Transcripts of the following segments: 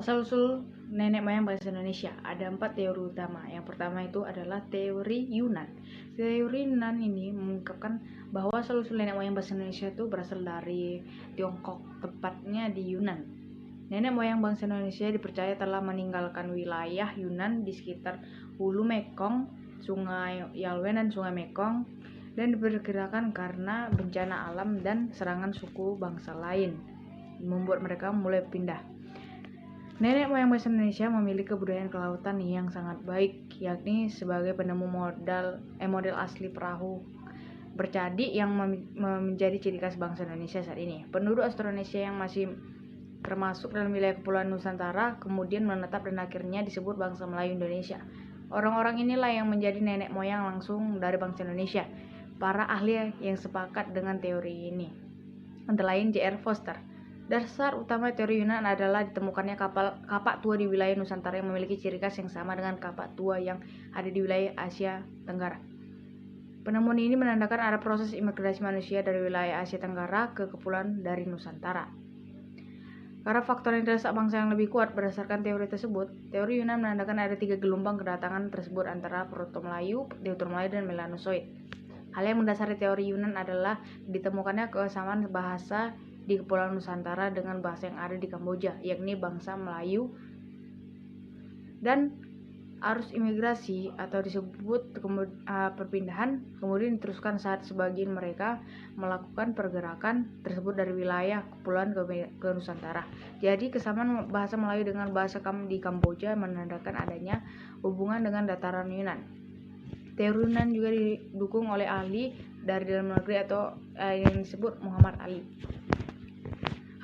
Asal-usul nenek moyang bahasa Indonesia ada 4 teori utama. Yang pertama itu adalah teori Yunan. Teori Yunan ini mengungkapkan bahwa asal-usul nenek moyang bahasa Indonesia itu berasal dari Tiongkok, tepatnya di Yunan. Nenek moyang bangsa Indonesia dipercaya telah meninggalkan wilayah Yunan di sekitar hulu Mekong, Sungai Yalwen dan Sungai Mekong, dan diperkirakan karena bencana alam dan serangan suku bangsa lain membuat mereka mulai pindah. Nenek moyang bahasa Indonesia memiliki kebudayaan kelautan yang sangat baik, yakni sebagai penemu model asli perahu bercadi yang menjadi ciri khas bangsa Indonesia saat ini. Penduduk Austronesia yang masih termasuk dalam wilayah Kepulauan Nusantara kemudian menetap dan akhirnya disebut bangsa Melayu Indonesia. Orang-orang inilah yang menjadi nenek moyang langsung dari bangsa Indonesia. Para ahli yang sepakat dengan teori ini antara lain J.R. Foster. Dasar utama teori Yunan adalah ditemukannya kapak tua di wilayah Nusantara yang memiliki ciri khas yang sama dengan kapak tua yang ada di wilayah Asia Tenggara. Penemuan ini menandakan ada proses imigrasi manusia dari wilayah Asia Tenggara ke kepulauan dari Nusantara. Karena faktor yang dirasak bangsa yang lebih kuat berdasarkan teori tersebut, teori Yunan menandakan ada 3 gelombang kedatangan tersebut antara Proto-Melayu, Deutero-Melayu, dan Melanosoid. Hal yang mendasari teori Yunan adalah ditemukannya kesamaan bahasa di Kepulauan Nusantara dengan bahasa yang ada di Kamboja, yakni bangsa Melayu, dan arus imigrasi atau disebut perpindahan kemudian diteruskan saat sebagian mereka melakukan pergerakan tersebut dari wilayah kepulauan ke Nusantara. Jadi kesamaan bahasa Melayu dengan bahasa di Kamboja menandakan adanya hubungan dengan dataran Yunan. Teori Yunan juga didukung oleh ahli dari dalam negeri atau yang disebut Muhammad Ali.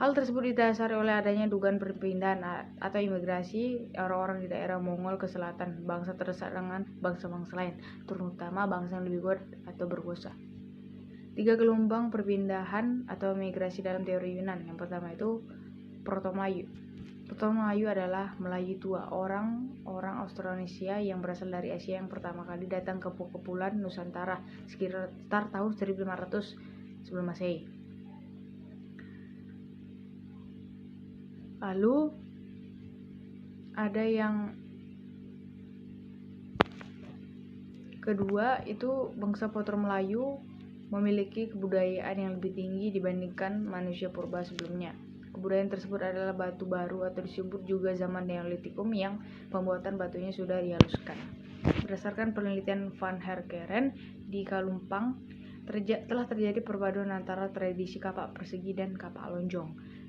Hal tersebut didasari oleh adanya dugaan perpindahan atau imigrasi orang-orang di daerah Mongol ke selatan, bangsa terdesak dengan bangsa-bangsa lain, terutama bangsa yang lebih kuat atau berkuasa. 3 gelombang perpindahan atau migrasi dalam teori Yunan. Yang pertama itu Proto-Melayu. Proto-Melayu adalah Melayu tua, orang Austronesia yang berasal dari Asia yang pertama kali datang ke kepulauan Nusantara sekitar tahun 1500 sebelum Masehi. Lalu ada yang kedua itu bangsa Proto-Melayu memiliki kebudayaan yang lebih tinggi dibandingkan manusia purba sebelumnya. Kebudayaan tersebut adalah batu baru atau disebut juga zaman Neolitikum yang pembuatan batunya sudah dihaluskan. Berdasarkan penelitian Van Herkeren di Kalumpang, telah terjadi perpaduan antara tradisi kapak persegi dan kapak lonjong.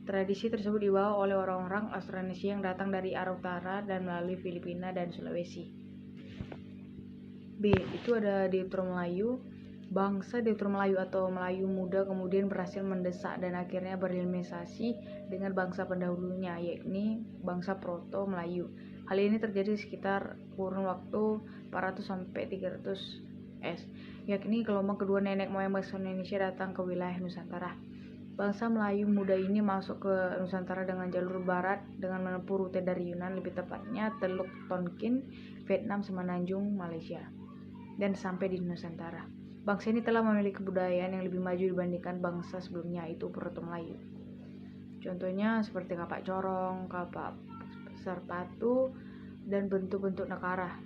Tradisi tersebut dibawa oleh orang-orang Austronesia yang datang dari arah utara dan melalui Filipina dan Sulawesi. B. Itu ada Deutero-Melayu. Bangsa Deutero-Melayu atau Melayu muda kemudian berhasil mendesak dan akhirnya berrivalisasi dengan bangsa pendahulunya, yakni bangsa Proto-Melayu. Hal ini terjadi sekitar kurun waktu 400 sampai 300 S, yakni gelombang kedua nenek moyang bangsa Indonesia datang ke wilayah Nusantara. Bangsa Melayu muda ini masuk ke Nusantara dengan jalur barat dengan menempuh rute dari Yunan, lebih tepatnya Teluk Tonkin, Vietnam, Semenanjung, Malaysia, dan sampai di Nusantara. Bangsa ini telah memiliki kebudayaan yang lebih maju dibandingkan bangsa sebelumnya, itu Proto-Melayu. Contohnya seperti kapak corong, kapak serpatu, dan bentuk-bentuk nekara.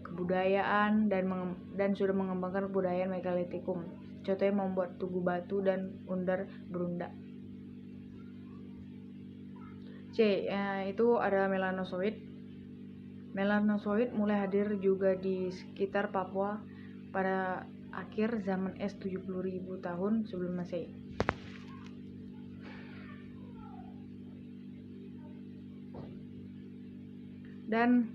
Kebudayaan dan sudah mengembangkan kebudayaan Megalitikum. Contohnya membuat tugu batu dan undar berundak. C. Itu ada Melanosoid. Melanosoid mulai hadir juga di sekitar Papua pada akhir zaman es 70.000 tahun sebelum Masehi. Dan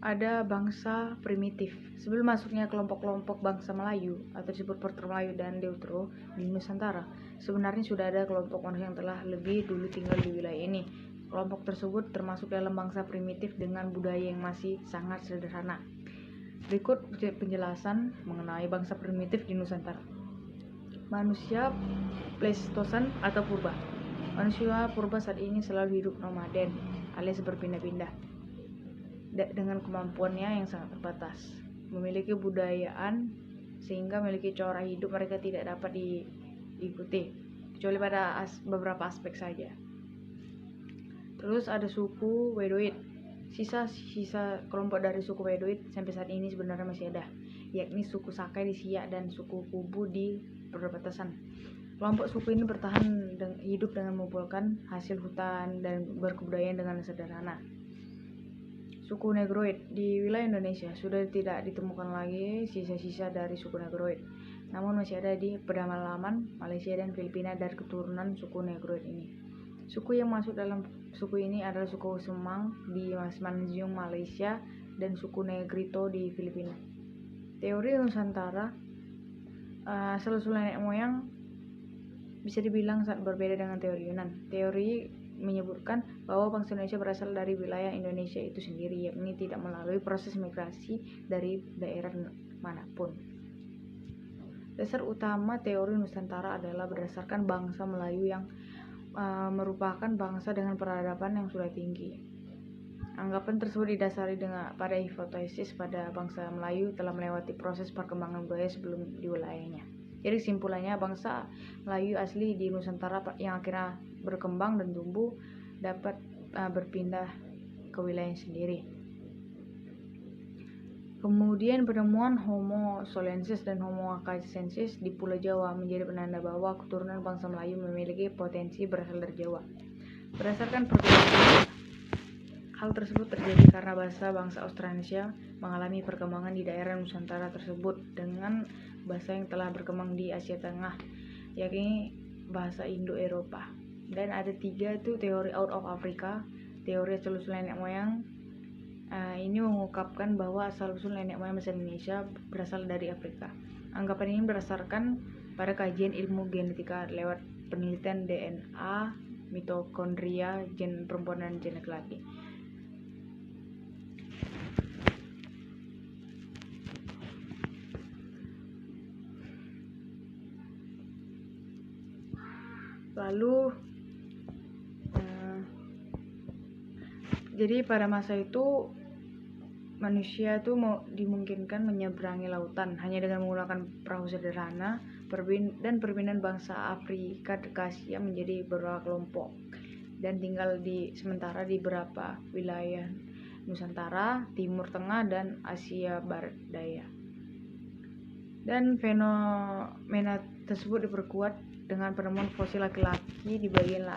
ada bangsa primitif. Sebelum masuknya kelompok-kelompok bangsa Melayu atau disebut Proto-Melayu dan Deutero di Nusantara, sebenarnya sudah ada kelompok manusia yang telah lebih dulu tinggal di wilayah ini. Kelompok tersebut termasuk dalam bangsa primitif dengan budaya yang masih sangat sederhana. Berikut penjelasan mengenai bangsa primitif di Nusantara. Manusia Pleistosen atau Purba. Manusia purba saat ini selalu hidup nomaden alias berpindah-pindah dengan kemampuannya yang sangat terbatas. memiliki budayaan sehingga memiliki corak hidup mereka tidak dapat diikuti kecuali pada beberapa aspek saja. Terus ada suku Wedoid. Sisa kelompok dari suku Wedoid sampai saat ini sebenarnya masih ada, yakni suku Sakai di Siak dan suku Kubu di perbatasan. Kelompok suku ini bertahan hidup dengan mengumpulkan hasil hutan dan berkebudayaan dengan sederhana. Suku Negroid di wilayah Indonesia sudah tidak ditemukan lagi sisa-sisa dari suku Negroid, namun masih ada di pedalaman Malaysia dan Filipina dari keturunan suku Negroid ini. Suku yang masuk dalam suku ini adalah suku Semang di Semenanjung Malaysia dan suku Negrito di Filipina. Teori Nusantara asal-usul nenek moyang bisa dibilang sangat berbeda dengan teori Yunan. Teori menyebutkan bahwa bangsa Indonesia berasal dari wilayah Indonesia itu sendiri, yakni tidak melalui proses migrasi dari daerah manapun. Dasar utama teori Nusantara adalah berdasarkan bangsa Melayu yang merupakan bangsa dengan peradaban yang sudah tinggi. Anggapan tersebut didasari pada hipotesis pada bangsa Melayu telah melewati proses perkembangan budaya sebelum di wilayahnya. Jadi kesimpulannya, bangsa Melayu asli di Nusantara yang akhirnya berkembang dan tumbuh dapat berpindah ke wilayah sendiri. Kemudian penemuan Homo solensis dan Homo acacensis di Pulau Jawa menjadi penanda bahwa keturunan bangsa Melayu memiliki potensi berasal dari Jawa. Berdasarkan perbedaan, hal tersebut terjadi karena bahasa bangsa Australasia mengalami perkembangan di daerah Nusantara tersebut dengan bahasa yang telah berkembang di Asia Tengah, yakni bahasa Indo-Eropa. Dan ada 3 tuh teori out of Africa, teori asal-usul nenek moyang. Ini mengungkapkan bahwa asal-usul nenek moyang bahasa Indonesia berasal dari Afrika. Anggapan ini berdasarkan pada kajian ilmu genetika lewat penelitian DNA, mitokondria, gen perempuan dan gen laki-laki. Lalu jadi pada masa itu manusia itu dimungkinkan menyeberangi lautan hanya dengan menggunakan perahu sederhana, dan perpindahan bangsa Afrika ke Asia menjadi beberapa kelompok dan tinggal sementara di beberapa wilayah Nusantara, Timur Tengah, dan Asia Barat Daya. Dan fenomena tersebut diperkuat dengan penemuan fosil laki-laki di bagian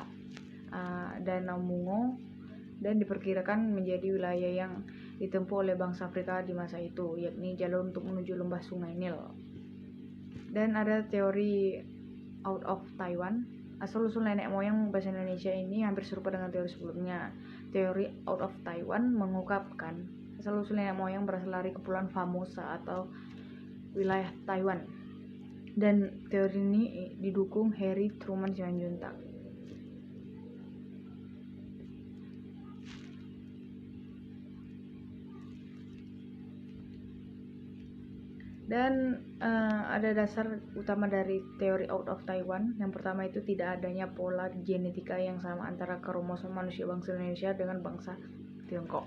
Danau Mungo dan diperkirakan menjadi wilayah yang ditempuh oleh bangsa Afrika di masa itu, yakni jalur untuk menuju lembah Sungai Nil. Dan ada teori out of Taiwan. Asal-usul nenek moyang bahasa Indonesia ini hampir serupa dengan teori sebelumnya. Teori out of Taiwan mengungkapkan asal-usul nenek moyang berasal dari Kepulauan Formosa atau wilayah Taiwan. Dan teori ini didukung Harry Truman Simanjuntak. Dan ada dasar utama dari teori out of Taiwan. Yang pertama itu tidak adanya pola genetika yang sama antara kromosom manusia bangsa Indonesia dengan bangsa Tiongkok.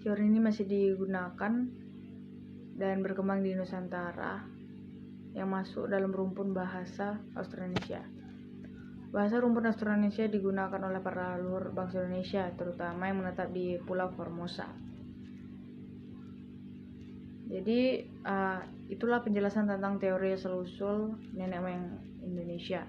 Teori ini masih digunakan dan berkembang di Nusantara yang masuk dalam rumpun bahasa Austronesia. Bahasa rumpun Austronesia digunakan oleh para leluhur bangsa Indonesia, terutama yang menetap di Pulau Formosa. Jadi itulah penjelasan tentang teori asal-usul nenek moyang Indonesia.